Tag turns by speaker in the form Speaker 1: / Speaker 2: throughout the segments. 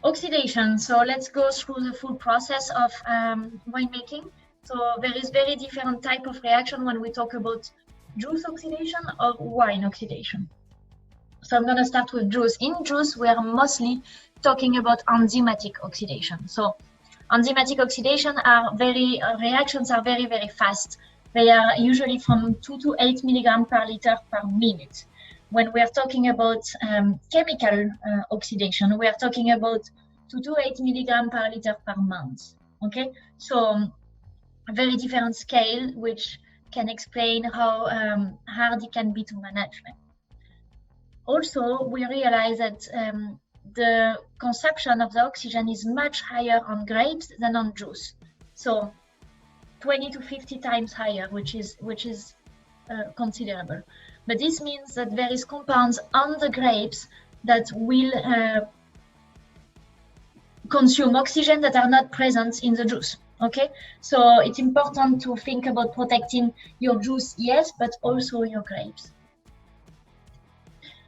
Speaker 1: Oxidation. So let's go through the full process of winemaking. So there is very different type of reaction when we talk about juice oxidation or wine oxidation. So I'm going to start with juice. In juice, we are mostly talking about enzymatic oxidation. So enzymatic oxidation reactions are very, very fast. They are usually from 2 to 8 milligrams per liter per minute. When we are talking about chemical oxidation, we are talking about 2 to 8 milligrams per liter per month. Okay, so a very different scale, which can explain how hard it can be to manage them. Also, we realize that the consumption of the oxygen is much higher on grapes than on juice. So 20 to 50 times higher, which is considerable. But this means that there is compounds on the grapes that will consume oxygen that are not present in the juice. Okay, so it's important to think about protecting your juice, yes, but also your grapes.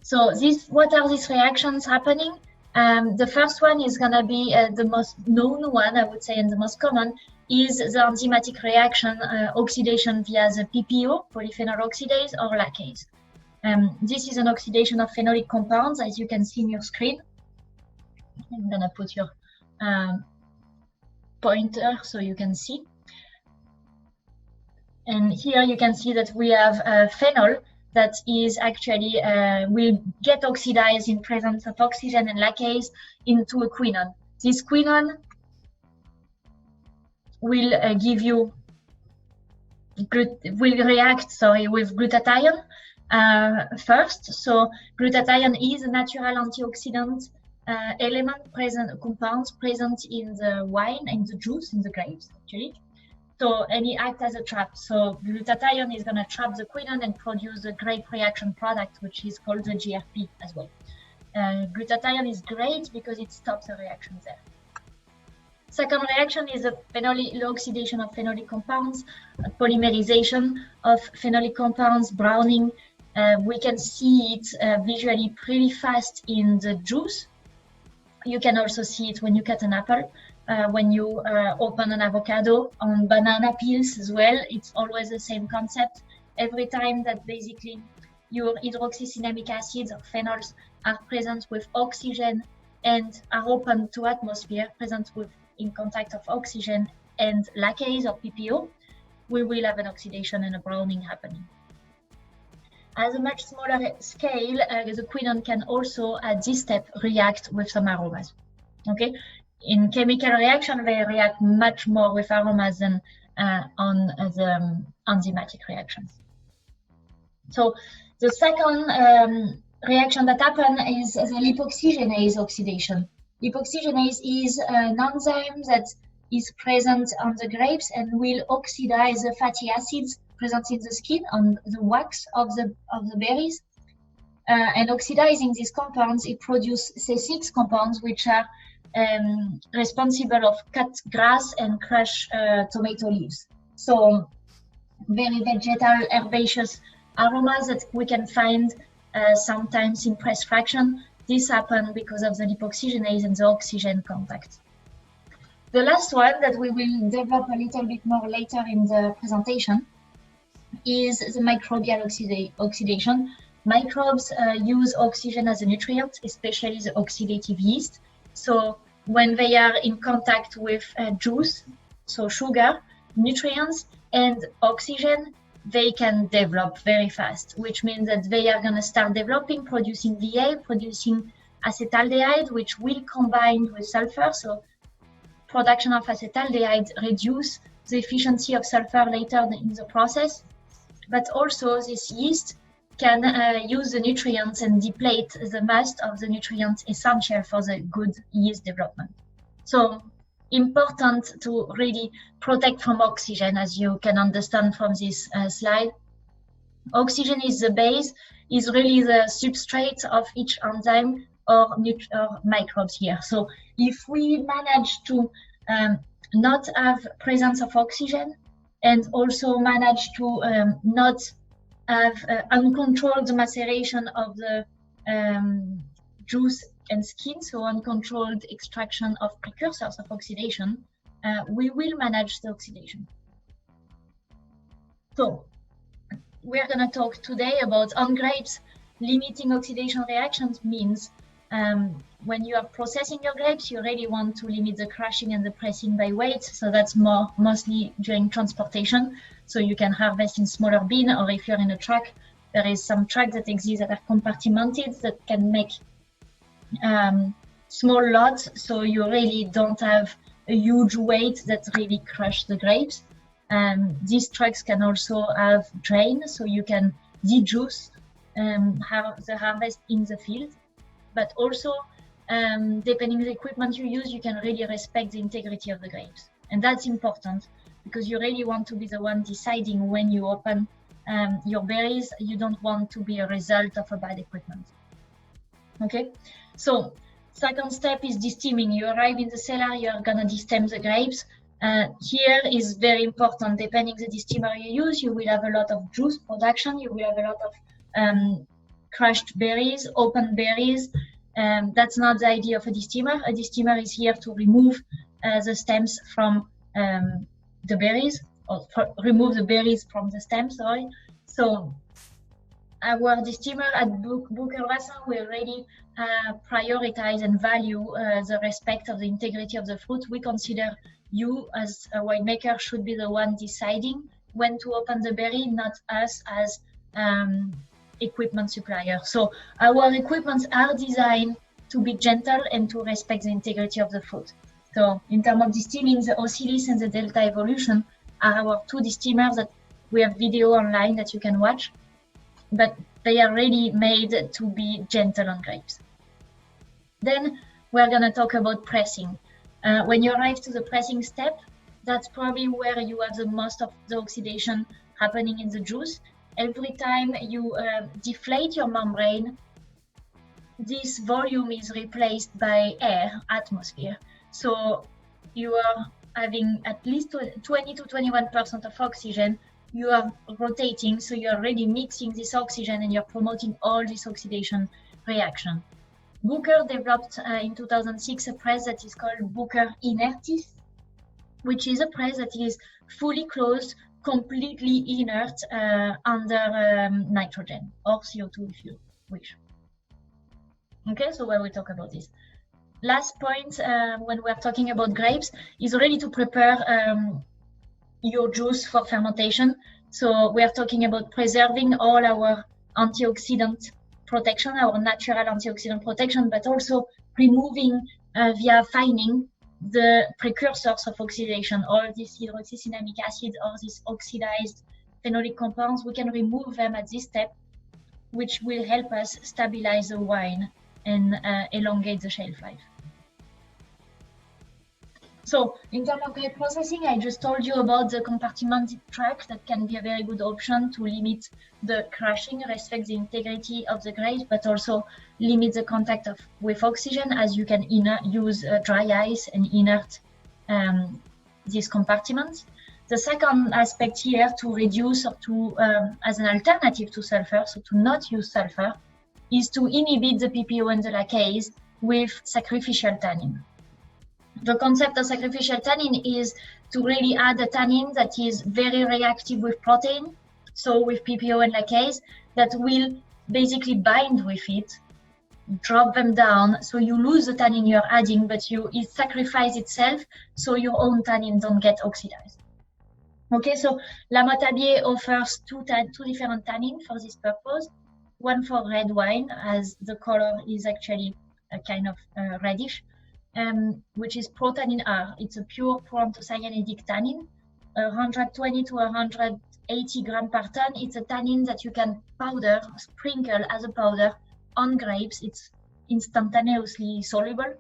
Speaker 1: So what are these reactions happening? The first one is going to be the most known one, I would say, and the most common is the enzymatic reaction oxidation via the PPO, polyphenol oxidase, or lacase. This is an oxidation of phenolic compounds, as you can see in your screen. I'm going to put your pointer so you can see. And here you can see that we have phenol that is actually will get oxidized in presence of oxygen and lacase into a quinone. This quinone will give you react with glutathione first. So glutathione is a natural antioxidant compounds present in the wine, in the juice, in the grapes actually. So, and it acts as a trap. So glutathione is going to trap the quinone and produce a grape reaction product, which is called the GRP as well. Glutathione is great because it stops the reaction there. Second reaction is the oxidation of phenolic compounds, polymerization of phenolic compounds, browning. We can see it visually pretty fast in the juice. You can also see it when you cut an apple, when you open an avocado, on banana peels as well. It's always the same concept. Every time that basically your hydroxycinnamic acids or phenols are present with oxygen and are open to atmosphere, present in contact of oxygen and lacase or PPO, we will have an oxidation and a browning happening. At a much smaller scale, the quinone can also, at this step, react with some aromas. Okay, in chemical reaction, they react much more with aromas than on the enzymatic reactions. So the second reaction that happens is the lipoxygenase oxidation. Lipoxygenase is an enzyme that is present on the grapes and will oxidize the fatty acids present in the skin, on the wax of the berries. And oxidizing these compounds, it produces C6 compounds, which are responsible of cut grass and crush tomato leaves. So very vegetal, herbaceous aromas that we can find sometimes in press fraction. This happens because of the lipoxygenase and the oxygen contact. The last one that we will develop a little bit more later in the presentation is the microbial oxidation. Microbes use oxygen as a nutrient, especially the oxidative yeast. So when they are in contact with juice, so sugar, nutrients, and oxygen, they can develop very fast, which means that they are going to start developing, producing VA, producing acetaldehyde, which will combine with sulfur. So production of acetaldehyde reduce the efficiency of sulfur later in the process. But also this yeast can use the nutrients and deplete the most of the nutrients essential for the good yeast development. So important to really protect from oxygen, as you can understand from this slide. Oxygen is the base, is really the substrate of each enzyme or microbes here. So if we manage to not have presence of oxygen, and also manage to not have uncontrolled maceration of the juice and skin, so uncontrolled extraction of precursors of oxidation, we will manage the oxidation. So we're going to talk today about on grapes. Limiting oxidation reactions means when you are processing your grapes, you really want to limit the crushing and the pressing by weight. So that's mostly during transportation. So you can harvest in smaller bin, or if you're in a truck, there is some trucks that exist that are compartmented that can make small lots. So you really don't have a huge weight that really crush the grapes. These trucks can also have drain, so you can dejuice the harvest in the field. But also, depending on the equipment you use, you can really respect the integrity of the grapes. And that's important because you really want to be the one deciding when you open your berries. You don't want to be a result of a bad equipment. Okay, so second step is desteaming. You arrive in the cellar, you're gonna destem the grapes. Here is very important. Depending on the desteamer you use, you will have a lot of juice production. You will have a lot of crushed berries, open berries. That's not the idea of a desteamer. A desteamer is here to remove the stems from the berries, or remove the berries from the stems, sorry. So our desteamer at Bucher Oscillys, we already prioritize and value the respect of the integrity of the fruit. We consider you as a winemaker should be the one deciding when to open the berry, not us as equipment supplier. So our equipments are designed to be gentle and to respect the integrity of the fruit. So in terms of desteaming, the Oscillys and the Delta Evolution are our two desteamers that we have video online that you can watch, but they are really made to be gentle on grapes. Then we're going to talk about pressing. When you arrive to the pressing step, that's probably where you have the most of the oxidation happening in the juice. Every time you deflate your membrane, this volume is replaced by air, atmosphere. So you are having at least 20 to 21% of oxygen. You are rotating, so you are already mixing this oxygen and you're promoting all this oxidation reaction. Bucher developed in 2006 a press that is called Bucher Inertys, which is a press that is fully closed, completely inert under nitrogen or CO2 if you wish. Okay, so when we talk about this. Last point when we're talking about grapes is really to prepare your juice for fermentation. So we are talking about preserving all our antioxidant protection, our natural antioxidant protection, but also removing via fining the precursors of oxidation, all this hydroxycinnamic acid or these oxidized phenolic compounds. We can remove them at this step, which will help us stabilize the wine and elongate the shelf life. So in terms of grape processing, I just told you about the compartmented track that can be a very good option to limit the crushing, respect the integrity of the grapes, but also limit the contact with oxygen, as you can use dry ice and inert these compartments. The second aspect here to reduce or to, as an alternative to sulfur, so to not use sulfur, is to inhibit the Ppo and the lacase with sacrificial tannin. The concept of sacrificial tannin is to really add a tannin that is very reactive with protein, so with Ppo and lacase, that will basically bind with it, drop them down, so you lose the tannin you're adding, but it sacrifices itself, so your own tannin don't get oxidized. Okay, so La Motadier offers two different tannin for this purpose. One for red wine, as the color is actually a kind of reddish, which is TaninR. It's a pure cyanidic tannin, 120 to 180 grams per ton. It's a tannin that you can powder, sprinkle as a powder on grapes. It's instantaneously soluble,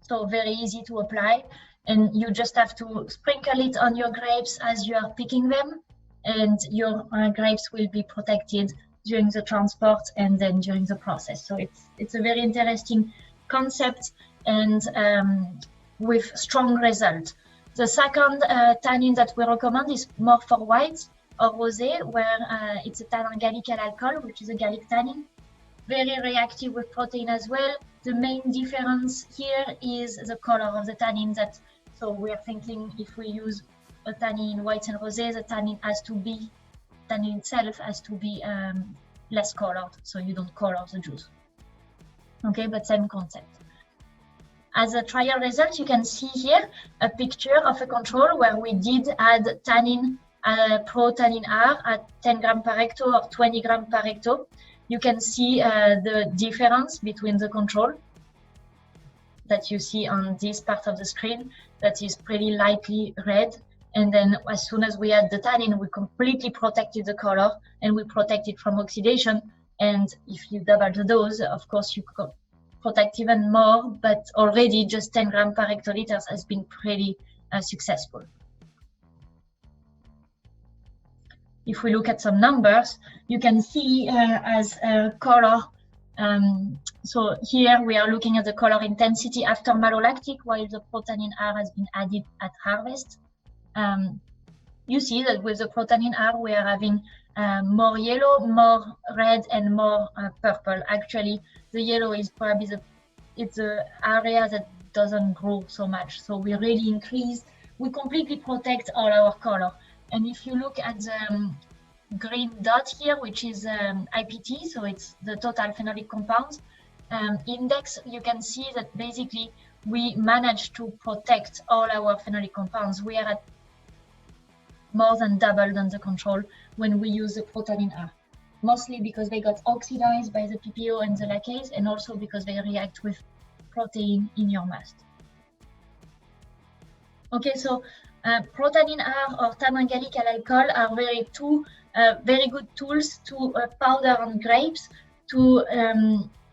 Speaker 1: so very easy to apply. And you just have to sprinkle it on your grapes as you are picking them, and your grapes will be protected during the transport and then during the process. So it's a very interesting concept and with strong result. The second tannin that we recommend is more for whites or rosé, where it's a Tanin Gallique alcohol, which is a Gallique tannin, very reactive with protein as well, The main difference here is the color of the tannin. So we're thinking if we use a tannin in whites and rosés, the tannin itself has to be less colored, so you don't color the juice. Okay, but same concept. As a trial result, you can see here a picture of a control where we did add tannin pro TaninR at 10 grams per hecto or 20 grams per hecto. You can see the difference between the control that you see on this part of the screen that is pretty lightly red. And then as soon as we add the tannin, we completely protected the color and we protect it from oxidation. And if you double the dose, of course, you could protect even more, but already just 10 grams per hectoliters has been pretty successful. If we look at some numbers, you can see as a color. So here we are looking at the color intensity after malolactic, while the TaninR has been added at harvest. You see that with the TaninR we are having more yellow, more red, and more purple. Actually, the yellow is probably it's the area that doesn't grow so much. So we really increase, we completely protect all our color. And if you look at the green dot here, which is IPT, so it's the total phenolic compounds index, you can see that basically we managed to protect all our phenolic compounds. We are at more than double than the control when we use the TaninR, mostly because they got oxidized by the PPO and the lacase, and also because they react with protein in your mast. Okay, so TaninR or Tanin Gallique alcohol are two very good tools to powder on grapes to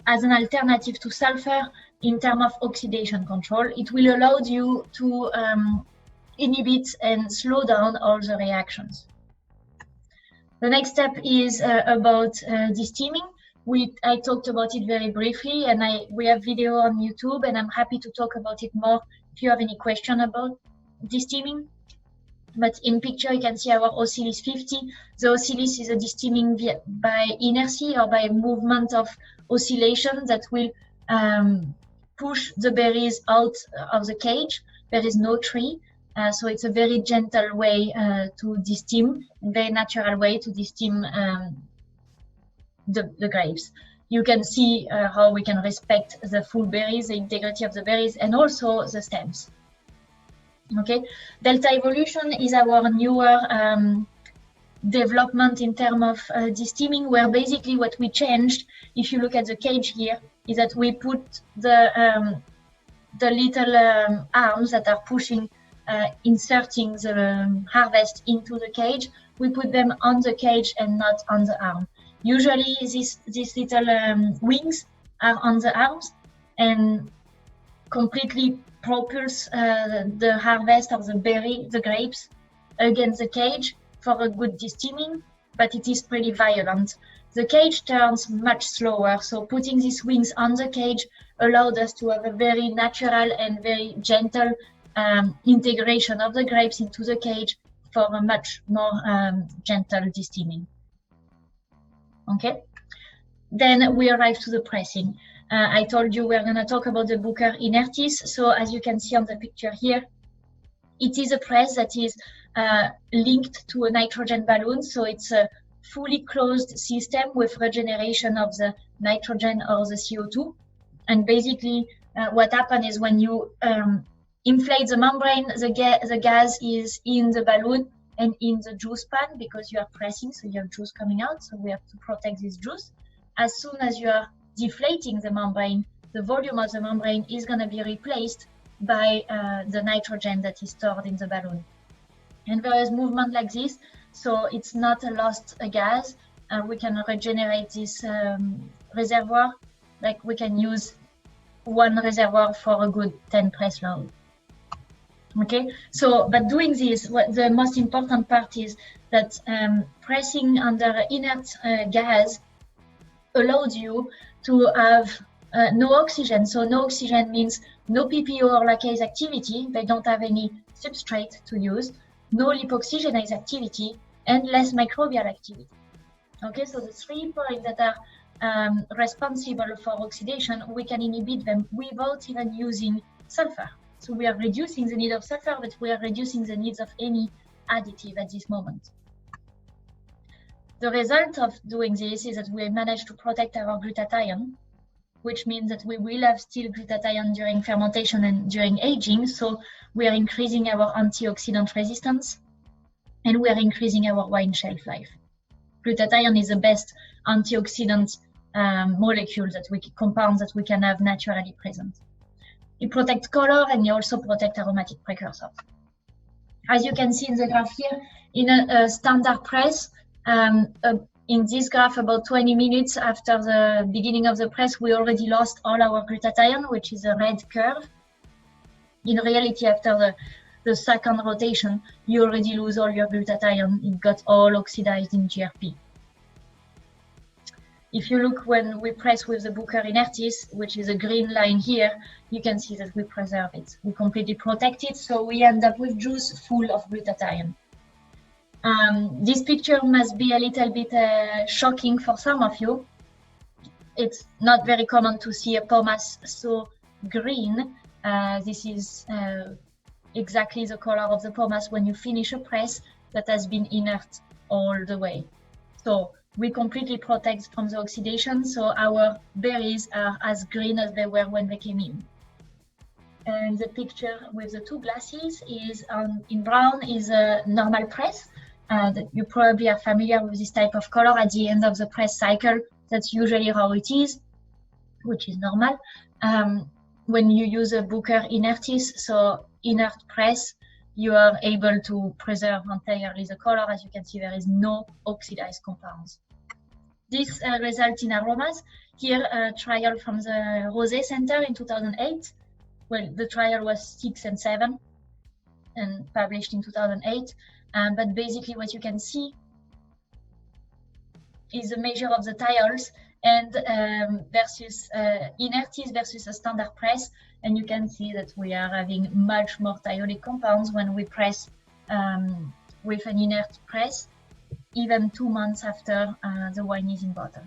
Speaker 1: as an alternative to sulfur in terms of oxidation control. It will allow you to inhibit and slow down all the reactions. The next step is about desteaming. I talked about it very briefly, and we have video on YouTube, and I'm happy to talk about it more if you have any question about desteaming. But in picture you can see our Oscillys 50. The Oscillys is a desteaming by inertia or by movement of oscillation that will push the berries out of the cage. There is no tree. So it's a very gentle way to desteam, very natural way to desteam the grapes. You can see how we can respect the full berries, the integrity of the berries, and also the stems. Okay, Delta Evolution is our newer development in terms of desteaming, where basically what we changed, if you look at the cage here, is that we put the little arms that are pushing, inserting the harvest into the cage. We put them on the cage and not on the arm. Usually these little wings are on the arms and completely propulse the harvest of the grapes against the cage for a good desteaming, but it is pretty violent. The cage turns much slower, so putting these wings on the cage allowed us to have a very natural and very gentle integration of the grapes into the cage for a much more gentle desteaming. Okay, then we arrive to the pressing. I told you we're going to talk about the Bucher Inertys. So as you can see on the picture here, it is a press that is linked to a nitrogen balloon. So it's a fully closed system with regeneration of the nitrogen or the CO2. And basically what happens is when you inflate the membrane, the gas is in the balloon and in the juice pan because you are pressing, so you have juice coming out. So we have to protect this juice. As soon as you are deflating the membrane, the volume of the membrane is going to be replaced by the nitrogen that is stored in the balloon. And there is movement like this, so it's not a lost gas. We can regenerate this reservoir, like we can use one reservoir for a good 10 press load. Okay, so but doing this, what the most important part is that pressing under inert gas allows you to have no oxygen. So no oxygen means no PPO or lacase activity. They don't have any substrate to use. No lipoxygenase activity and less microbial activity. Okay, so the 3 points that are responsible for oxidation, we can inhibit them without even using sulfur. So we are reducing the need of sulfur, but we are reducing the needs of any additive at this moment. The result of doing this is that we manage to protect our glutathione, which means that we will have still glutathione during fermentation and during aging. So we are increasing our antioxidant resistance and we are increasing our wine shelf life. Glutathione is the best antioxidant molecule compound that we can have naturally present. You protect color and you also protect aromatic precursors. As you can see in the graph here, in a standard press, in this graph, about 20 minutes after the beginning of the press, we already lost all our glutathione, which is a red curve. In reality, after the second rotation, you already lose all your glutathione. It got all oxidized in GRP. If you look when we press with the Bucher Inertys, which is a green line here, you can see that we preserve it. We completely protect it, so we end up with juice full of glutathione. This picture must be a little bit shocking for some of you. It's not very common to see a pomace so green. This is exactly the color of the pomace when you finish a press that has been inert all the way. So we completely protect from the oxidation, so our berries are as green as they were when they came in. And the picture with the two glasses is in brown is a normal press. That you probably are familiar with this type of color at the end of the press cycle. That's usually how it is, which is normal. When you use a Bucher Inertys, so inert press, you are able to preserve entirely the color. As you can see, there is no oxidized compounds. This results in aromas. Here, a trial from the Rosé Center in 2008. Well, the trial was 6 and 7 and published in 2008. But basically what you can see is a measure of the thiols and versus Inertys versus a standard press. And you can see that we are having much more thiolic compounds when we press with an inert press, even 2 months after the wine is in bottle.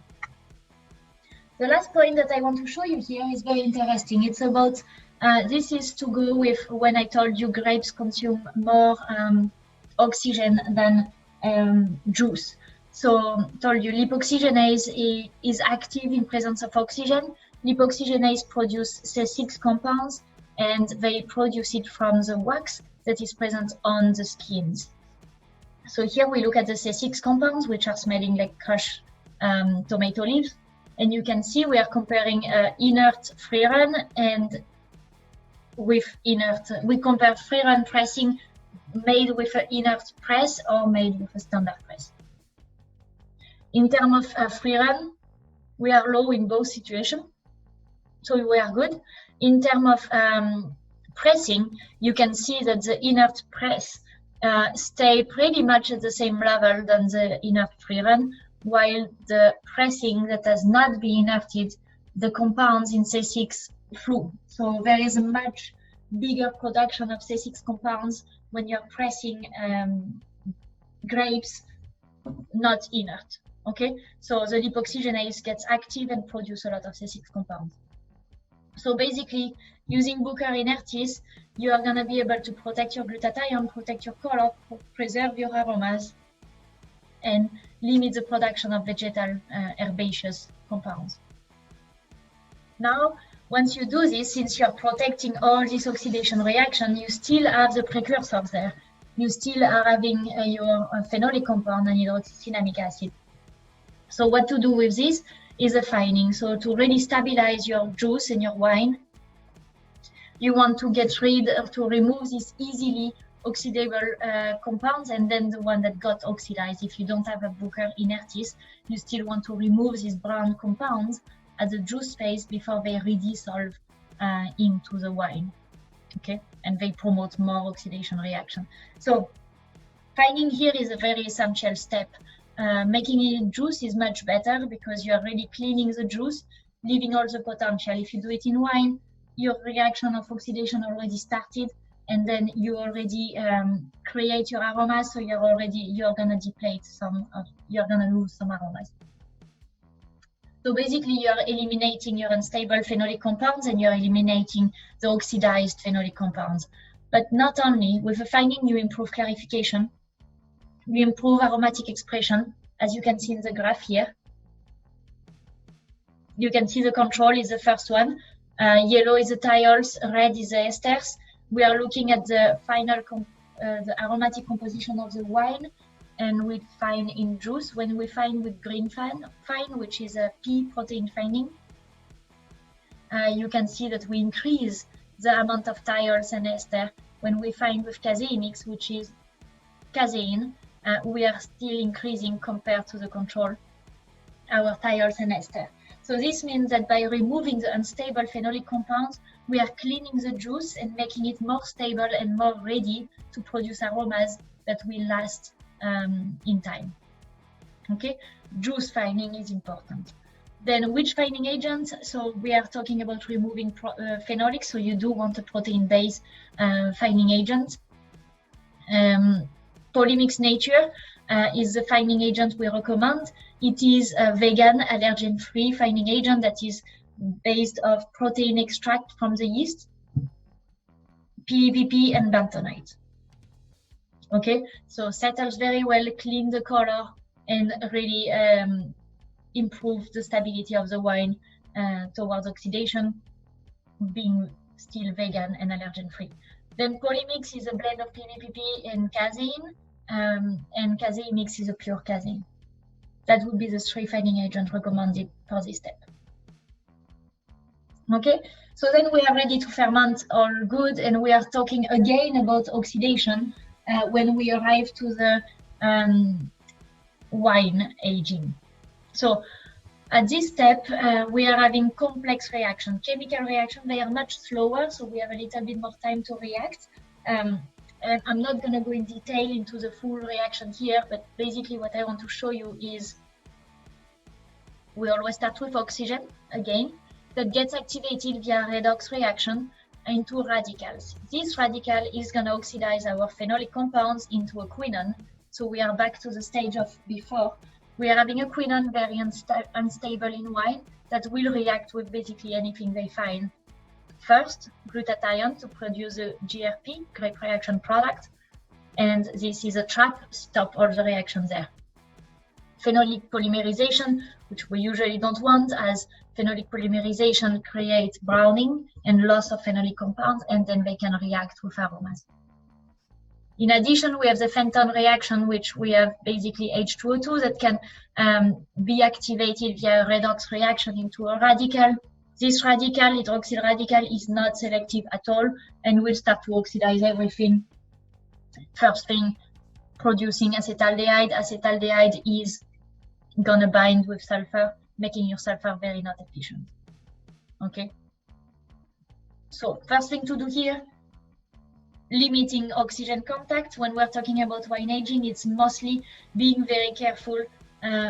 Speaker 1: The last point that I want to show you here is very interesting. It's about, this is to go with when I told you grapes consume more oxygen than juice. So told you lipoxygenase is active in presence of oxygen. Lipoxygenase produce C6 compounds and they produce it from the wax that is present on the skins. So here we look at the C6 compounds, which are smelling like crushed tomato leaves. And you can see we are comparing inert free run and with inert, we compare free run pressing made with an inert press or made with a standard press. In terms of free run, we are low in both situations, so we are good. In terms of pressing, you can see that the inert press stay pretty much at the same level than the inert free run, while the pressing that has not been inerted, the compounds in C6 flew. So there is a much bigger production of C6 compounds when you're pressing grapes not inert. Okay, so the lipoxygenase gets active and produce a lot of C6 compounds. So basically, using Bucher Inertys, you are going to be able to protect your glutathione, protect your color, preserve your aromas, and limit the production of vegetal herbaceous compounds. Now, once you do this, since you're protecting all this oxidation reaction, you still have the precursors there. You still are having your phenolic compound and hydroxycinnamic acid. So what to do with this is a fining. So to really stabilize your juice and your wine, you want to get rid of, to remove these easily oxidable compounds, and then the one that got oxidized. If you don't have a Bucher Inertys, you still want to remove these brown compounds at the juice phase before they redissolve into the wine. Okay, and they promote more oxidation reaction. So fining here is a very essential step. Making it juice is much better because you are really cleaning the juice, leaving all the potential. If you do it in wine, your reaction of oxidation already started, and then you already create your aromas, so you're gonna deplete some of, you're gonna lose some aromas. So basically, you're eliminating your unstable phenolic compounds and you're eliminating the oxidized phenolic compounds. But not only, with the finding, you improve clarification, you improve aromatic expression, as you can see in the graph here. You can see the control is the first one. Yellow is the thiols, red is the esters. We are looking at the final, the aromatic composition of the wine, and we find in juice. When we find with green fine, which is a P protein finding, you can see that we increase the amount of thiols and ester. When we find with casein, which is casein, we are still increasing compared to the control, our thiols and ester. So this means that by removing the unstable phenolic compounds, we are cleaning the juice and making it more stable and more ready to produce aromas that will last in time. Okay, juice finding is important. Then which finding agents? So we are talking about removing phenolics, so you do want a protein-based finding agent. Polymix Natur is the finding agent we recommend. It is a vegan, allergen-free finding agent that is based of protein extract from the yeast, PEPP and bentonite. Okay, so settles very well, clean the color, and really improve the stability of the wine towards oxidation, being still vegan and allergen-free. Then Polymix is a blend of PEPP and casein, and casein mix is a pure casein. That would be the 3 finding agents recommended for this step. Okay, so then we are ready to ferment, all good, and we are talking again about oxidation when we arrive to the wine aging. So at this step, we are having complex reaction. Chemical reaction, they are much slower, so we have a little bit more time to react. And I'm not going to go in detail into the full reaction here, but basically what I want to show you is we always start with oxygen, again, that gets activated via redox reaction into radicals. This radical is going to oxidize our phenolic compounds into a quinone. So we are back to the stage of before. We are having a quinone very unstable in wine that will react with basically anything they find. First, glutathione to produce a GRP, grape reaction product, and this is a trap, stop all the reactions there. Phenolic polymerization, which we usually don't want, as phenolic polymerization creates browning and loss of phenolic compounds, and then they can react with aromas. In addition, we have the Fenton reaction, which we have basically H2O2 that can be activated via a redox reaction into a radical. This radical, hydroxyl radical, is not selective at all and will start to oxidize everything. First thing, producing acetaldehyde. Acetaldehyde is gonna bind with sulfur, making your sulfur very not efficient. Okay. So first thing to do here, limiting oxygen contact. When we're talking about wine aging, it's mostly being very careful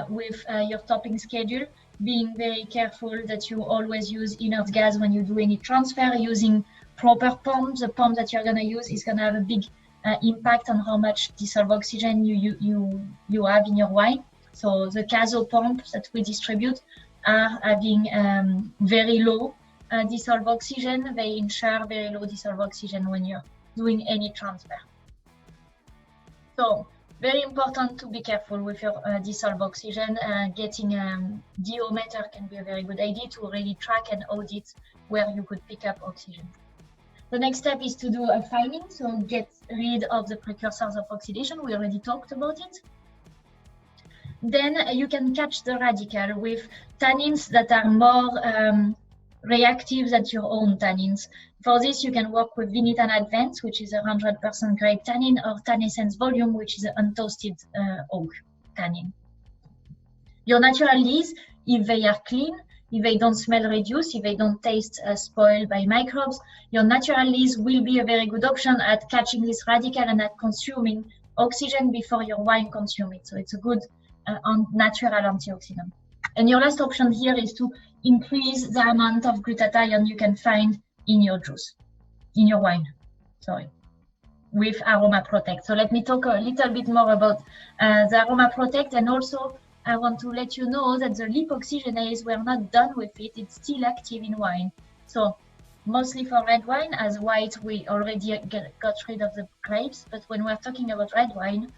Speaker 1: with your topping schedule, being very careful that you always use inert gas when you do any transfer, using proper pump. The pump that you're going to use is going to have a big impact on how much dissolved oxygen you have in your wine. So the Caso pumps that we distribute are having very low dissolved oxygen. They ensure very low dissolved oxygen when you're doing any transfer. So very important to be careful with your dissolved oxygen. Getting a DO meter can be a very good idea to really track and audit where you could pick up oxygen. The next step is to do a fining, so get rid of the precursors of oxidation. We already talked about it. Then you can catch the radical with tannins that are more reactive than your own tannins. For this, you can work with Vinitan Advance, which is a 100% grape tannin, or Tannessence Volume, which is an untoasted oak tannin. Your natural lees, if they are clean, if they don't smell reduced, if they don't taste spoiled by microbes, your natural lees will be a very good option at catching this radical and at consuming oxygen before your wine consumes it. So it's a good natural antioxidant. And your last option here is to increase the amount of glutathione you can find in your juice, in your wine, sorry, with Aroma Protect. So let me talk a little bit more about the Aroma Protect and also I want to let you know that the lipoxygenase, we're not done with it. It's still active in wine. So mostly for red wine, as white, we already got rid of the grapes. But when we're talking about red wine,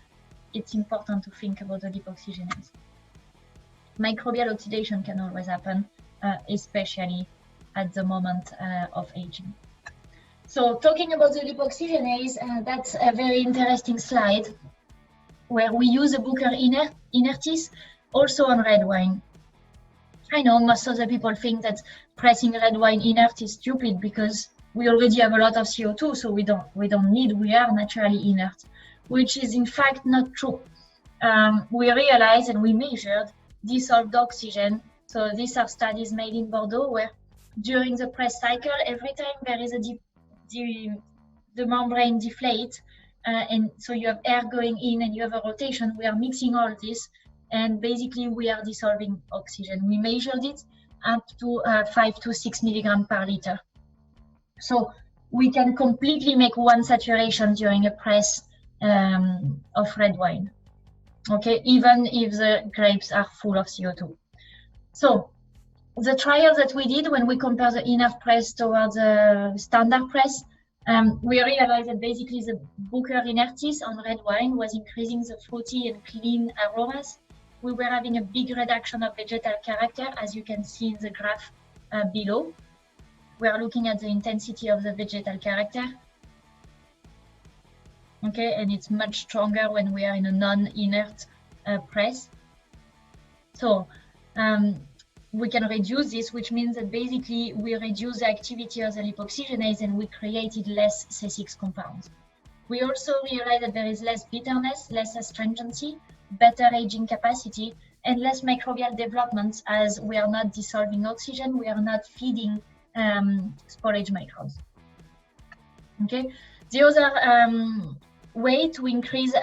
Speaker 1: it's important to think about the lipoxygenase. Microbial oxidation can always happen, especially at the moment of aging. So talking about the lipoxygenase, that's a very interesting slide where we use a Bucher Inertys also on red wine. I know most of the people think that pressing red wine inert is stupid because we already have a lot of CO2, so we are naturally inert, which is in fact not true. We realized and we measured dissolved oxygen. So these are studies made in Bordeaux where during the press cycle, every time there is the membrane deflates, and so you have air going in and you have a rotation, we are mixing all this, and basically we are dissolving oxygen. We measured it up to 5 to 6 milligrams per liter. So we can completely make one saturation during a press of red wine, okay, even if the grapes are full of CO2. So the trial that we did when we compare the inert press towards the standard press, we realized that basically the Bucher Inertys on red wine was increasing the fruity and clean aromas. We were having a big reduction of vegetal character, as you can see in the graph below. We are looking at the intensity of the vegetal character. Okay, and it's much stronger when we are in a non-inert press. So we can reduce this, which means that basically we reduce the activity of the lipoxygenase and we created less C6 compounds. We also realize that there is less bitterness, less astringency, better aging capacity, and less microbial development, as we are not dissolving oxygen, we are not feeding sporage microbes. Okay, the other way to increase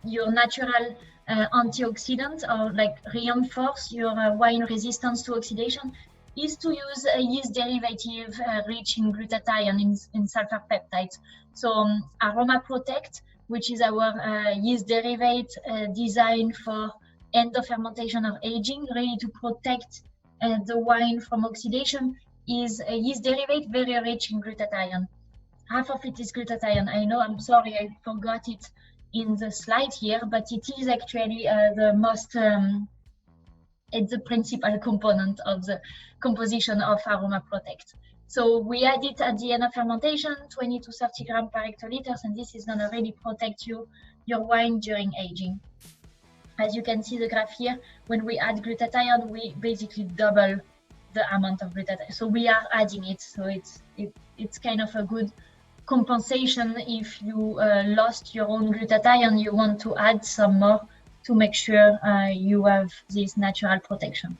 Speaker 1: your natural antioxidant, or like reinforce your wine resistance to oxidation, is to use a yeast derivative rich in glutathione in sulfur peptides. So Aroma Protect, which is our yeast derivative designed for end of fermentation or aging, really to protect the wine from oxidation, is a yeast derivative very rich in glutathione. Half of it is glutathione. I know, I'm sorry, I forgot it in the slide here, but it is actually the most, it's the principal component of the composition of Aroma Protect. So we add it at the end of fermentation, 20 to 30 grams per hectoliters, and this is going to really protect your wine during aging. As you can see the graph here, when we add glutathione, we basically double the amount of glutathione. So we are adding it, so it's kind of a good compensation. If you lost your own glutathione, you want to add some more to make sure you have this natural protection.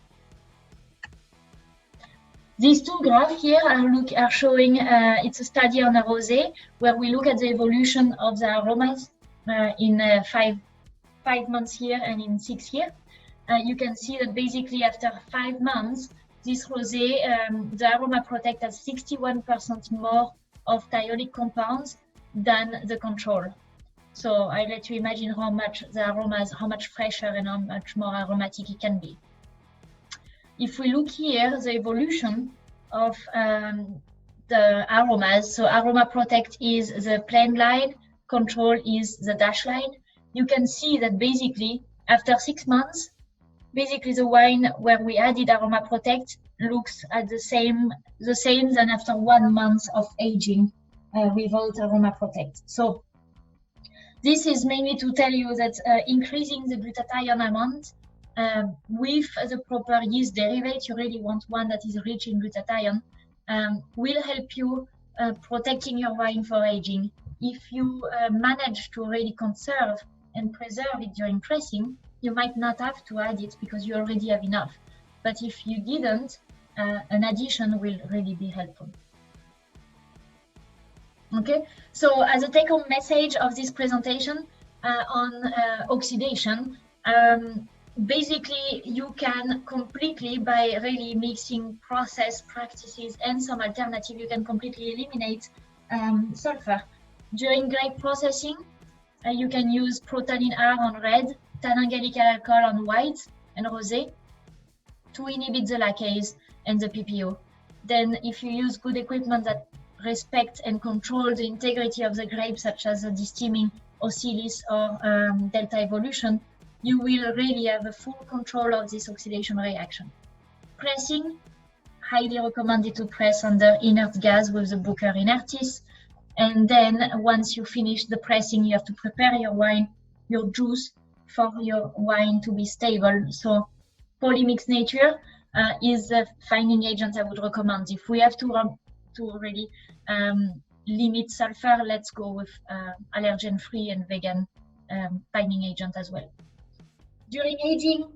Speaker 1: These two graphs here are showing, it's a study on a rosé, where we look at the evolution of the aromas in 5 months here and in 6 years. You can see that basically after 5 months, this rosé, the Aroma Protect has 61% more of thiolic compounds than the control. So I let you imagine how much the aromas, how much fresher and how much more aromatic it can be. If we look here, the evolution of the aromas, so Aroma Protect is the plain line, control is the dash line. You can see that basically after 6 months, basically the wine where we added Aroma Protect looks at the same than after 1 month of aging without Aroma Protect. So this is mainly to tell you that increasing the glutathione amount with the proper yeast derivative, you really want one that is rich in glutathione, will help you protecting your wine for aging. If you manage to really conserve and preserve it during pressing, you might not have to add it because you already have enough. But if you didn't, an addition will really be helpful. Okay, so as a take-home message of this presentation on oxidation, basically you can completely, by really mixing process practices and some alternative, you can completely eliminate sulfur. During grape processing, you can use TaninR on red Tanin Gallique alcohol on white and rosé to inhibit the lacase and the PPO. Then if you use good equipment that respect and control the integrity of the grapes, such as the desteaming Oscillys or delta evolution, you will really have a full control of this oxidation reaction. Pressing, highly recommended to press under inert gas with the Bucher Inertys. And then once you finish the pressing, you have to prepare your wine, your juice for your wine to be stable. So Polymix Natur is a fining agent I would recommend. If we have to really limit sulfur, let's go with allergen-free and vegan fining agent as well. During aging,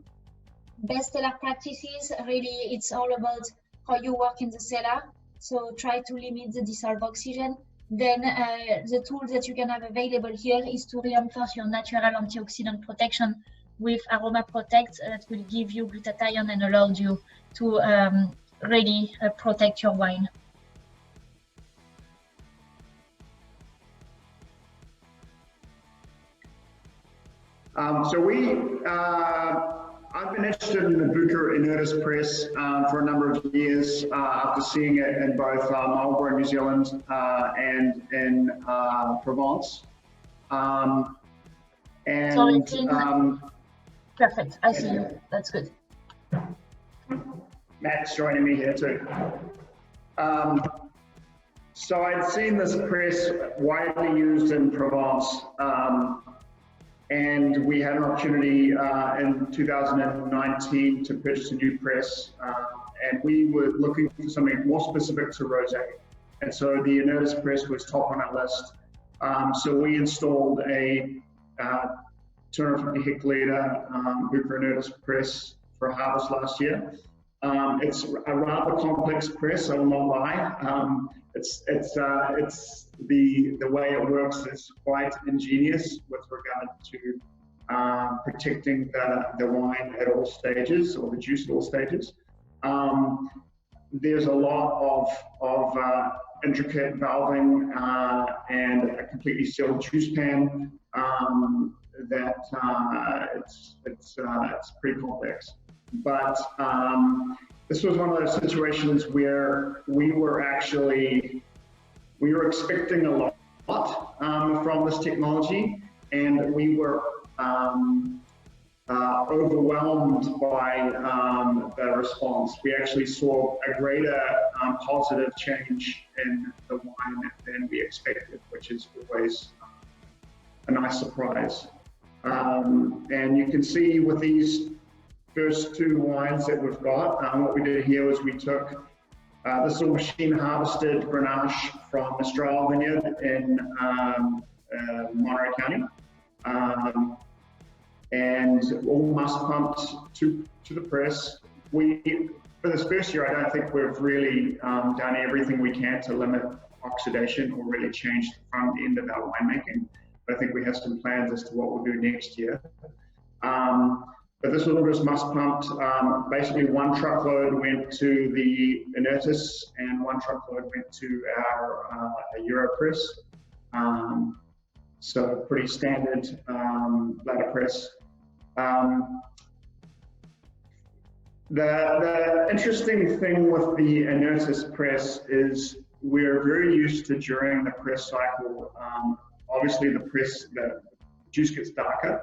Speaker 1: bestseller practices, really it's all about how you work in the cellar. So try to limit the dissolved oxygen. Then the tool that you can have available here is to reinforce your natural antioxidant protection with Aroma Protect that will give you glutathione and allow you to really protect your wine.
Speaker 2: I've been interested in the Bucher Inertys press for a number of years after seeing it in both Marlborough, New Zealand, and in Provence.
Speaker 1: Perfect, I see you. That's good.
Speaker 2: Matt's joining me here too. So I'd seen this press widely used in Provence. And we had an opportunity in 2019 to purchase a new press, and we were looking for something more specific to rosé. And so the Inertys press was top on our list. So we installed a 250 hectoliter Bucher Inertys press for harvest last year. It's a rather complex press, I will not lie. The way it works is quite ingenious with regard to protecting the wine at all stages, or the juice at all stages. There's a lot of intricate valving and a completely sealed juice pan that it's pretty complex. But this was one of those situations where we were expecting a lot from this technology, and we were overwhelmed by the response. We actually saw a greater positive change in the wine than we expected, which is always a nice surprise. And you can see with these first two wines that we've got, what we did here was we took this all machine harvested Grenache from Mistral Vineyard in Monterey County, and all must pumped to the press. For this first year, I don't think we've really done everything we can to limit oxidation or really change the front end of our winemaking. But I think we have some plans as to what we'll do next year. But this was all just must pumped. Basically, one truckload went to the Inertys and one truckload went to our Euro press. So pretty standard ladder press. The interesting thing with the Inertys press is we're very used to, during the press cycle, obviously the juice gets darker.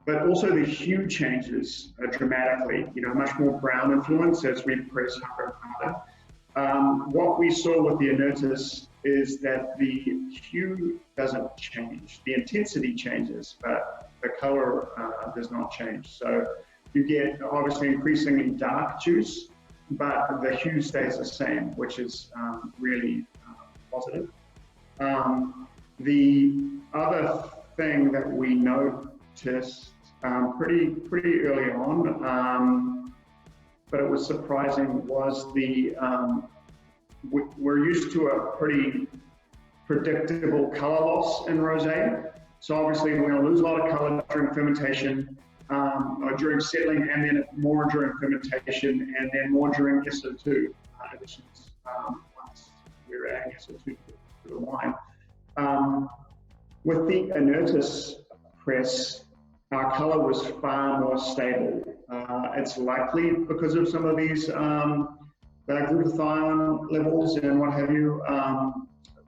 Speaker 2: But also the hue changes dramatically, much more brown influence as we press harder and harder. What we saw with the Inertys is that the hue doesn't change. The intensity changes, but the color does not change. So you get obviously increasingly dark juice, but the hue stays the same, which is really positive. The other thing that we noticed pretty early on, but it was surprising, was we're used to a pretty predictable color loss in rosé. So obviously we're going to lose a lot of color during fermentation, or during settling, and then more during fermentation, and then more during SO2 additions once we're adding SO2 to the wine. With the Inertys press, our color was far more stable. It's likely because of some of these glutathione levels and what have you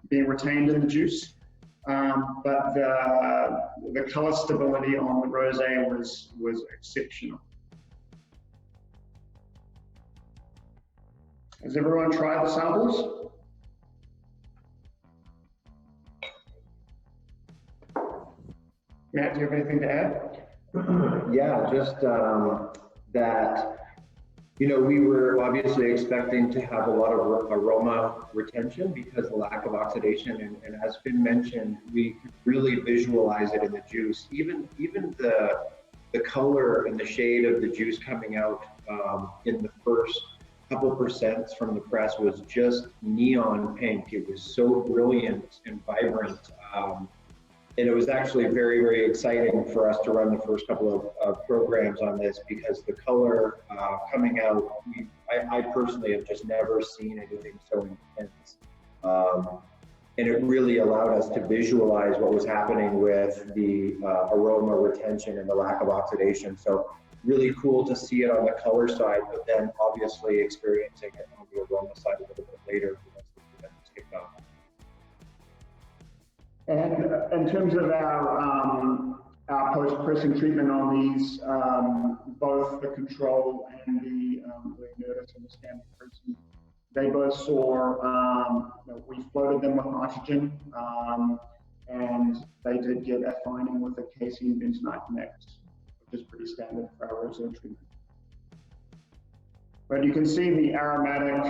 Speaker 2: being retained in the juice. But the color stability on the rosé was exceptional. Has everyone tried the samples? Matt, do you have anything to add?
Speaker 3: Yeah, just that, you know, we were obviously expecting to have a lot of aroma retention because of the lack of oxidation, and as Finn mentioned, we could really visualize it in the juice. Even the color and the shade of the juice coming out in the first couple percents from the press was just neon pink. It was so brilliant and vibrant. And it was actually very, very exciting for us to run the first couple of programs on this because the color coming out, I personally have just never seen anything so intense. And it really allowed us to visualize what was happening with the aroma retention and the lack of oxidation. So really cool to see it on the color side, but then obviously experiencing it on the aroma side a little bit later once the event was kicked off.
Speaker 2: And in terms of our post-pressing treatment on these, both the control and the Inertys and the standard pressing, they both saw, we floated them with nitrogen, and they did get a finding with a casein bentonite mix, which is pretty standard for our rosé treatment. But you can see the aromatic,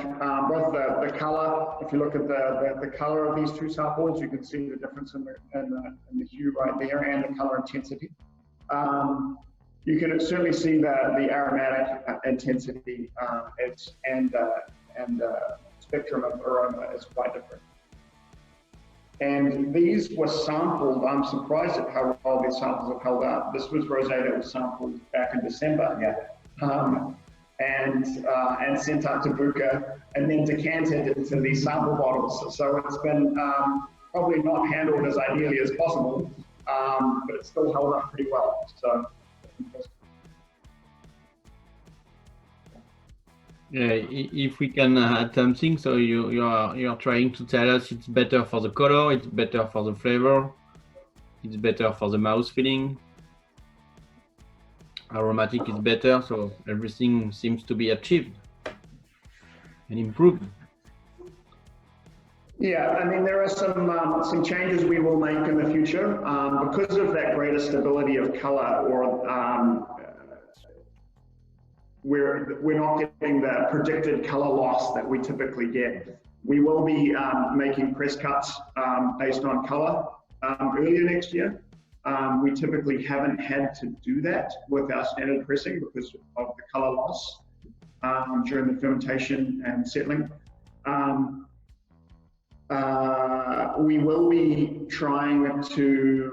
Speaker 2: both the color. If you look at the color of these two samples, you can see the difference in the hue right there and the color intensity. You can certainly see the aromatic intensity and spectrum of aroma is quite different. And these were sampled. I'm surprised at how well these samples have held up. This was rosé that was sampled back in December. Yeah. And sent up to Bucher and then decanted into these sample bottles. So it's been probably not handled as ideally as possible, but it's still held up pretty well. So.
Speaker 4: Yeah, if we can add something, so you are trying to tell us it's better for the color, it's better for the flavor, it's better for the mouth feeling. Aromatic is better, so everything seems to be achieved and improved.
Speaker 2: Yeah, I mean, there are some changes we will make in the future because of that greater stability of color, or we're not getting the predicted color loss that we typically get. We will be making press cuts based on color earlier next year. We typically haven't had to do that with our standard pressing because of the color loss during the fermentation and settling. We will be trying to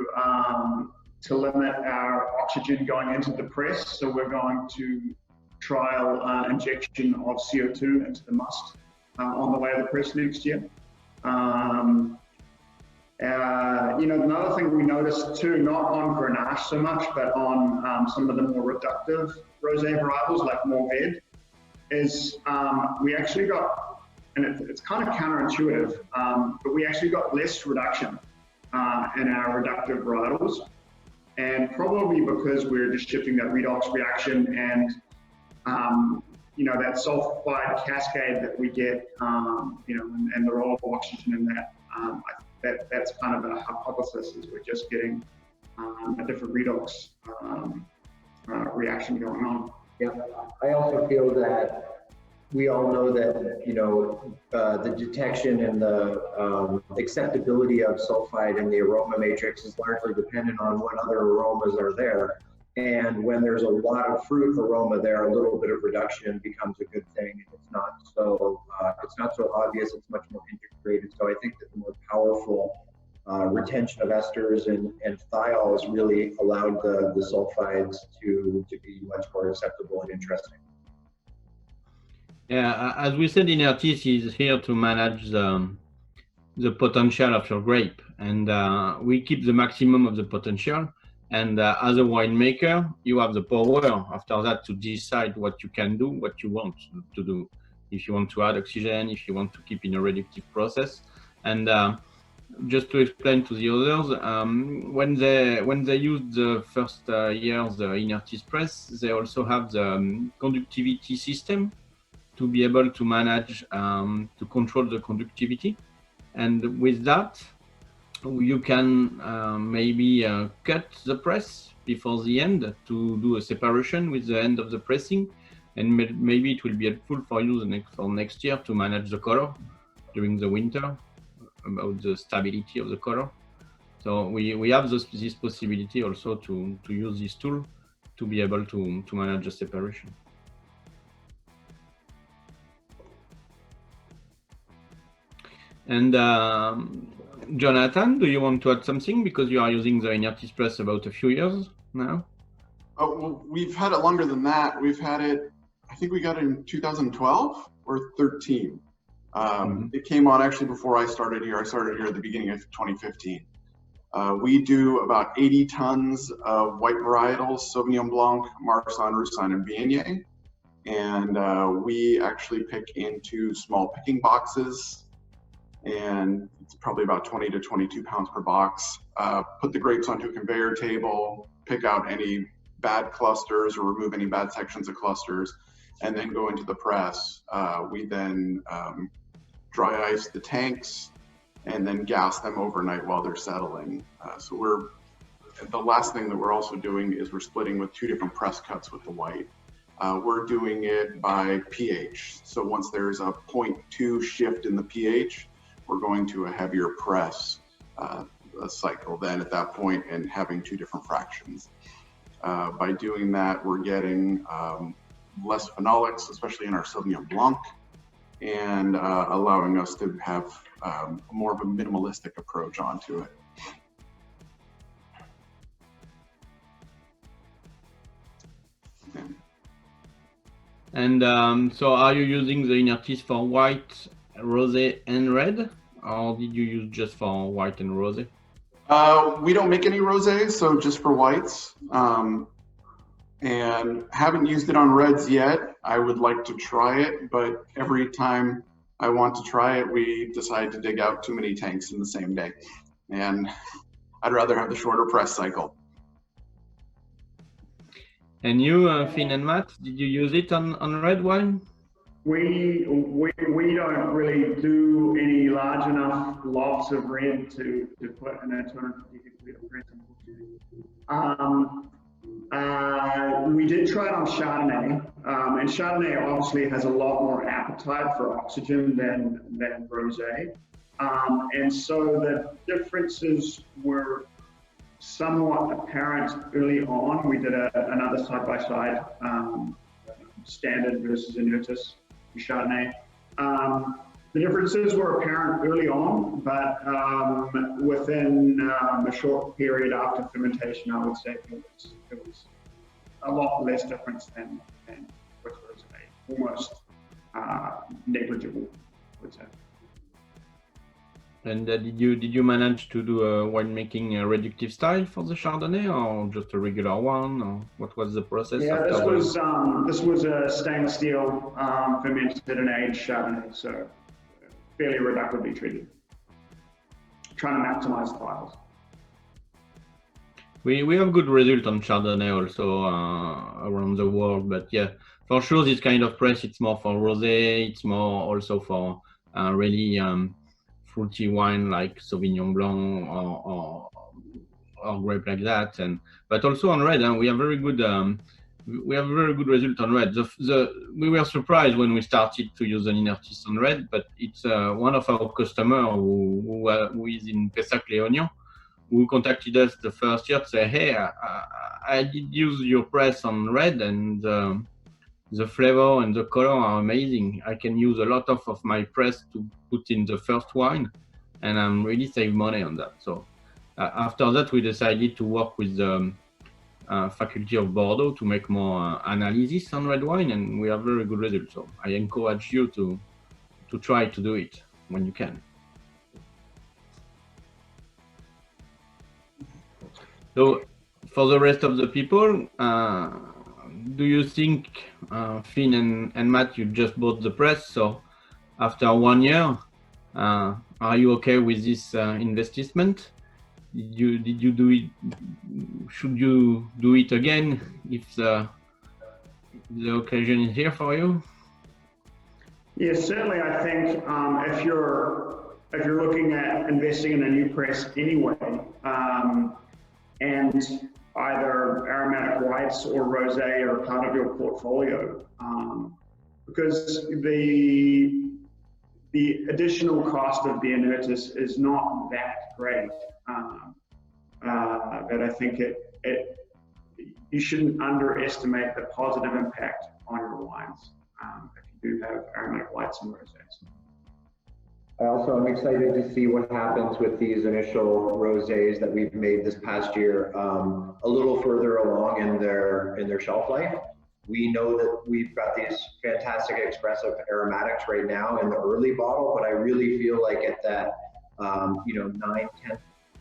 Speaker 2: limit our oxygen going into the press, so we're going to trial injection of CO2 into the must on the way to the press next year. Another thing we noticed too, not on Grenache so much, but on some of the more reductive rosé varietals like Mourvèdre, is we actually got, and it's kind of counterintuitive, but we actually got less reduction in our reductive varietals, and probably because we're just shifting that redox reaction and that sulfide cascade that we get, and the role of oxygen in that. That's kind of a hypothesis, is we're just getting a different redox reaction going on.
Speaker 3: Yeah, I also feel that we all know that, the detection and the acceptability of sulfide in the aroma matrix is largely dependent on what other aromas are there. And when there's a lot of fruit aroma there, a little bit of reduction becomes a good thing. And it's not so obvious. It's much more integrated. So I think that the more powerful retention of esters and thiols really allowed the sulfides to be much more acceptable and interesting.
Speaker 4: Yeah, as we said, Inertys is here to manage the potential of your grape, and we keep the maximum of the potential. And as a winemaker, you have the power after that to decide what you can do, what you want to do. If you want to add oxygen, if you want to keep in a reductive process. And just to explain to the others, when they use the first years the Inertys press, they also have the conductivity system to be able to manage, to control the conductivity. And with that, you can maybe cut the press before the end to do a separation with the end of the pressing, and maybe it will be helpful for you for next year to manage the color during the winter, about the stability of the color. So we have this possibility also to use this tool to be able to manage the separation. And Jonathan, do you want to add something, because you are using the Inertys press about a few years now?
Speaker 5: Oh, well, we've had it longer than that. We've had it, I think we got it in 2012 or 13. It came on actually before I started here. I started here at the beginning of 2015. We do about 80 tons of white varietals, Sauvignon Blanc, Marsanne, Roussanne, and Viognier. And we actually pick into small picking boxes, and it's probably about 20 to 22 pounds per box. Put the grapes onto a conveyor table, pick out any bad clusters or remove any bad sections of clusters, and then go into the press. We then dry ice the tanks and then gas them overnight while they're settling. So the last thing that we're also doing is we're splitting with 2 different press cuts with the white. We're doing it by pH. So once there's a 0.2 shift in the pH, we're going to a heavier press cycle then at that point, and having 2 different fractions. By doing that, we're getting less phenolics, especially in our Sauvignon Blanc, and allowing us to have more of a minimalistic approach onto it. Okay.
Speaker 4: And so are you using the Inertys for white, rosé, and red? Or did you use just for white and rosé?
Speaker 5: We don't make any rosé, so just for whites. And haven't used it on reds yet. I would like to try it, but every time I want to try it, we decide to dig out too many tanks in the same day. And I'd rather have the shorter press cycle.
Speaker 4: And you, Finn and Matt, did you use it on red wine?
Speaker 2: We don't really do any large enough lots of red to put in a 250 hectoliter press. We did try it on Chardonnay, and Chardonnay obviously has a lot more appetite for oxygen than rosé, and so the differences were somewhat apparent early on. We did another side-by-side standard versus Inertys Chardonnay. The differences were apparent early on, but within a short period after fermentation, I would say it was a lot less difference than with rosé, almost negligible, I would say.
Speaker 4: And did you manage to do a winemaking reductive style for the Chardonnay, or just a regular one, or what was the process?
Speaker 2: Yeah, this was a stainless steel fermented and aged Chardonnay, so fairly reductively treated. Trying to maximize styles.
Speaker 4: We have good result on Chardonnay also around the world, but yeah, for sure this kind of press, it's more for rosé, it's more also for really fruity wine like Sauvignon Blanc or grape like that, but also on red, we have very good result on red. We were surprised when we started to use an Inertys on red, but it's one of our customers who is in Pessac-Léognan, who contacted us the first year to say, hey, I did use your press on red, and the flavor and the color are amazing. I can use a lot of my press to put in the first wine, and I'm really save money on that. So after that, we decided to work with the faculty of Bordeaux to make more analysis on red wine, and we have very good results. So I encourage you to try to do it when you can. So for the rest of the people, do you think, Finn and Matt, you just bought the press, so after 1 year, are you okay with this investment? Did you do it? Should you do it again if the occasion is here for you?
Speaker 2: Yes, certainly. I think if you're looking at investing in a new press anyway, and either aromatic whites or rosé are part of your portfolio, because the additional cost of the Inertys is not that great. But I think you shouldn't underestimate the positive impact on your wines if you do have aromatic whites and rosés.
Speaker 3: I also am excited to see what happens with these initial rosés that we've made this past year, a little further along in their shelf life. We know that we've got these fantastic expressive aromatics right now in the early bottle, but I really feel like at that 9-10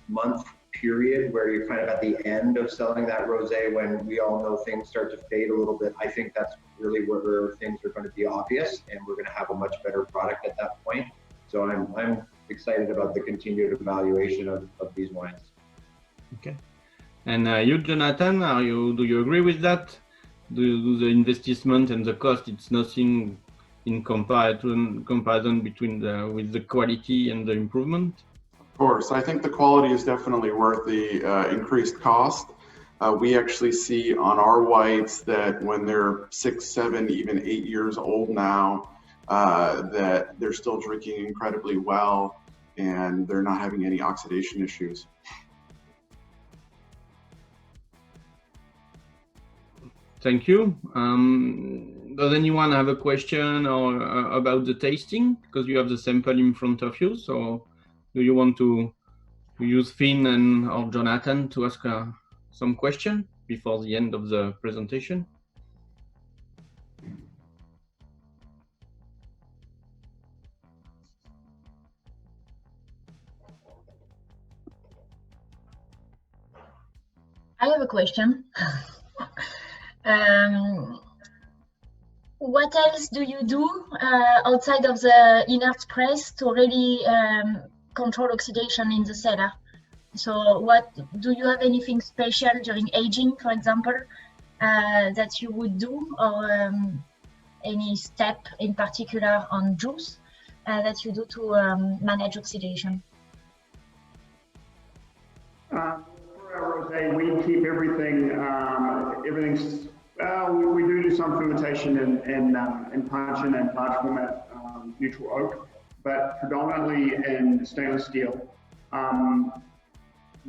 Speaker 3: month period where you're kind of at the end of selling that rosé, when we all know things start to fade a little bit, I think that's really where things are going to be obvious, and we're going to have a much better product at that point. So I'm excited about the continued evaluation of these wines.
Speaker 4: Okay. And you, Jonathan, do you agree with that? Do the investment and the cost, it's nothing in comparison between with the quality and the improvement?
Speaker 5: Of course, I think the quality is definitely worth the increased cost. We actually see on our whites that when they're 6, 7, even 8 years old now, that they're still drinking incredibly well and they're not having any oxidation issues.
Speaker 4: Thank you. Does anyone have a question or about the tasting? Because you have the sample in front of you. So do you want to use Finn or Jonathan to ask some question before the end of the presentation?
Speaker 1: I have a question. What else do you do outside of the inert press to really control oxidation in the cellar? So what do you have anything special during aging, for example, that you would do, or any step in particular on juice that you do to manage oxidation?
Speaker 2: For our rosé, we keep everything. Everything's. We do some fermentation in puncheon and large format neutral oak, but predominantly in stainless steel.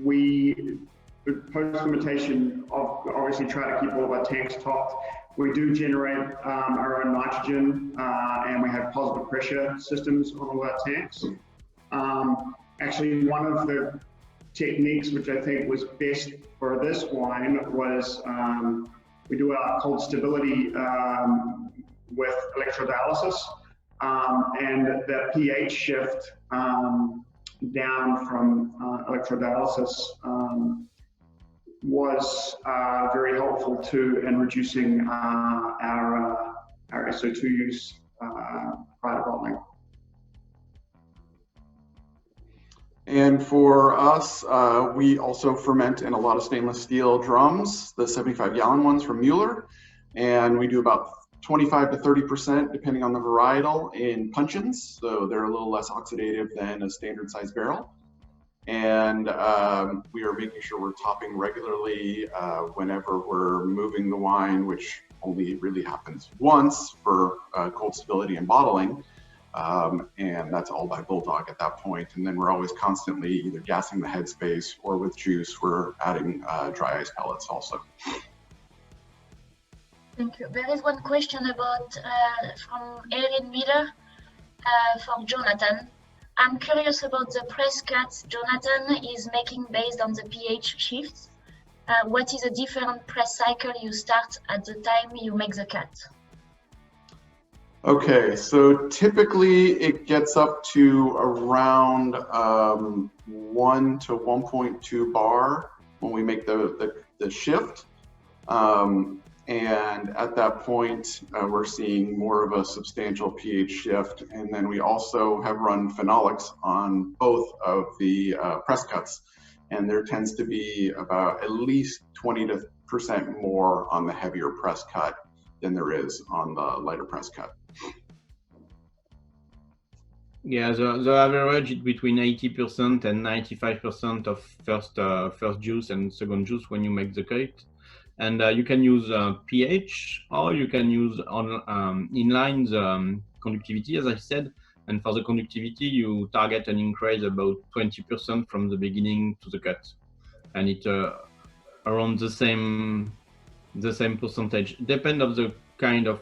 Speaker 2: We post fermentation obviously try to keep all of our tanks topped. We do generate our own nitrogen, and we have positive pressure systems on all our tanks. Actually, one of the techniques which I think was best for this wine was we do our cold stability with electrodialysis, and the pH shift down from electrodialysis was very helpful too in reducing our SO2 use prior to bottling.
Speaker 5: And for us, we also ferment in a lot of stainless steel drums, the 75-gallon ones from Mueller, and we do about 25 to 30%, depending on the varietal, in puncheons, so they're a little less oxidative than a standard size barrel. And we are making sure we're topping regularly whenever we're moving the wine, which only really happens once for cold stability and bottling. And that's all by Bulldog at that point. And then we're always constantly either gassing the headspace, or with juice, we're adding dry ice pellets also.
Speaker 1: Thank you. There is one question about from Erin Miller for Jonathan. I'm curious about the press cuts Jonathan is making based on the pH shifts. What is a different press cycle you start at the time you make the cut?
Speaker 5: Okay, so typically it gets up to around 1 to 1.2 bar when we make the the shift. And at that point, we're seeing more of a substantial pH shift. And then we also have run phenolics on both of the press cuts. And there tends to be about at least 20% more on the heavier press cut than there is on the lighter press cut.
Speaker 4: Yeah, the average is between 80% and 95% of first juice and second juice when you make the cake. And you can use pH, or you can use inline conductivity, as I said. And for the conductivity, you target an increase about 20% from the beginning to the cut, and it around the same percentage. Depend of the kind of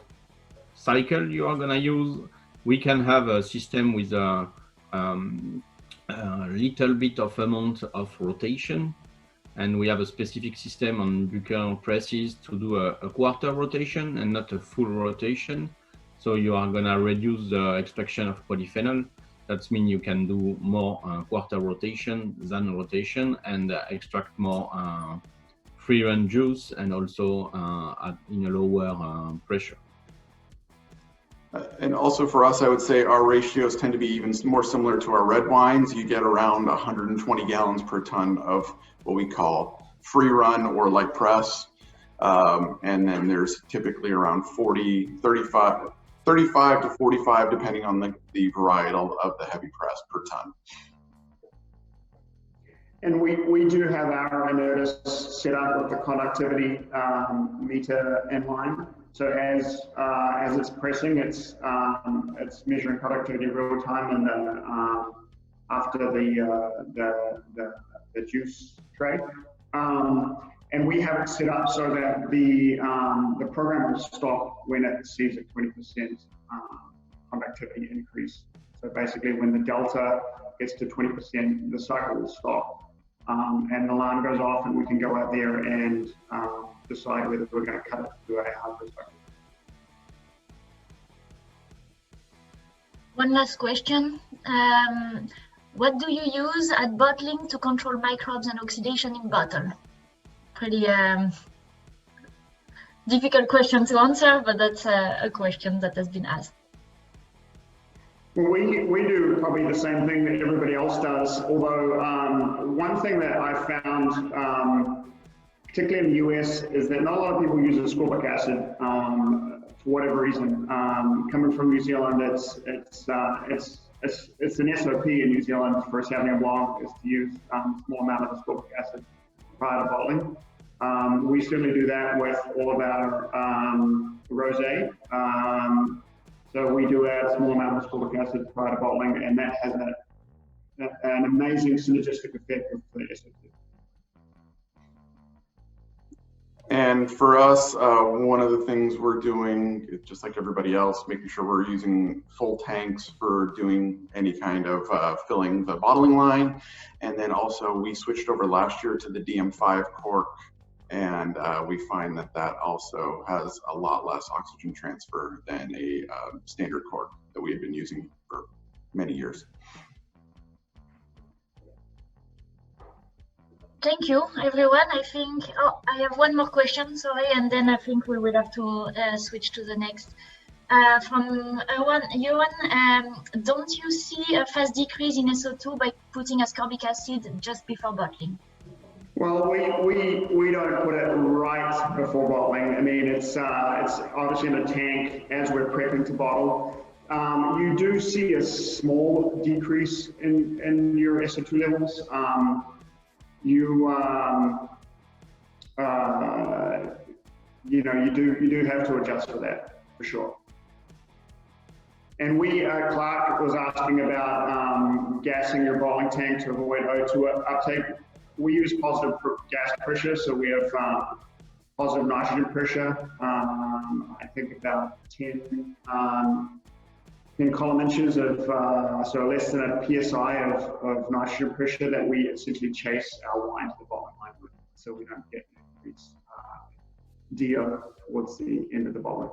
Speaker 4: cycle you are gonna use. We can have a system with a little bit of amount of rotation. And we have a specific system on Bucher presses to do a quarter rotation and not a full rotation. So you are gonna reduce the extraction of polyphenol. That means you can do more quarter rotation than rotation and extract more free run juice, and also in a lower pressure.
Speaker 5: And also for us, I would say our ratios tend to be even more similar to our red wines. You get around 120 gallons per ton of what we call free run or light press. And then there's typically around 35 to 45, depending on the varietal of the heavy press per ton.
Speaker 2: And we do have our Inertys set up with the conductivity meter in line. So as it's pressing, it's measuring conductivity real time in the after the juice tray, and we have it set up so that the program will stop when it sees a 20% conductivity increase. So basically, when the delta gets to 20%, the cycle will stop, and the alarm goes off, and we can go out there and decide whether we're going to cut it to a harvest.
Speaker 1: One last question. What do you use at bottling to control microbes and oxidation in bottle? Pretty difficult question to answer, but that's a question that has been asked.
Speaker 2: Well, we do probably the same thing that everybody else does, although one thing that I found, particularly in the US, is that not a lot of people use ascorbic acid for whatever reason. Coming from New Zealand, it's an SOP in New Zealand for a Sauvignon Blanc is to use a small amount of ascorbic acid prior to bottling. We certainly do that with all of our rosé. So we do add a small amount of ascorbic acid prior to bottling, and that has an amazing synergistic effect with the SO2.
Speaker 5: And for us, one of the things we're doing, just like everybody else, making sure we're using full tanks for doing any kind of filling the bottling line. And then also we switched over last year to the DM5 cork, and we find that that also has a lot less oxygen transfer than a standard cork that we have been using for many years.
Speaker 1: Thank you, everyone. I think, I have one more question, sorry, and then I think we will have to switch to the next. From Johan, don't you see a fast decrease in SO2 by putting ascorbic acid just before bottling?
Speaker 2: Well, we don't put it right before bottling. I mean, it's obviously in a tank as we're prepping to bottle. You do see a small decrease in your SO2 levels. You do have to adjust for that, for sure. And Clark was asking about gassing your bottling tank to avoid O2 uptake. We use positive gas pressure, so we have positive nitrogen pressure. I think about 10 column inches of, so less than a PSI of nitrogen pressure that we essentially chase our wine to the bottling line with, so we don't get increased DO towards the end of the bottling.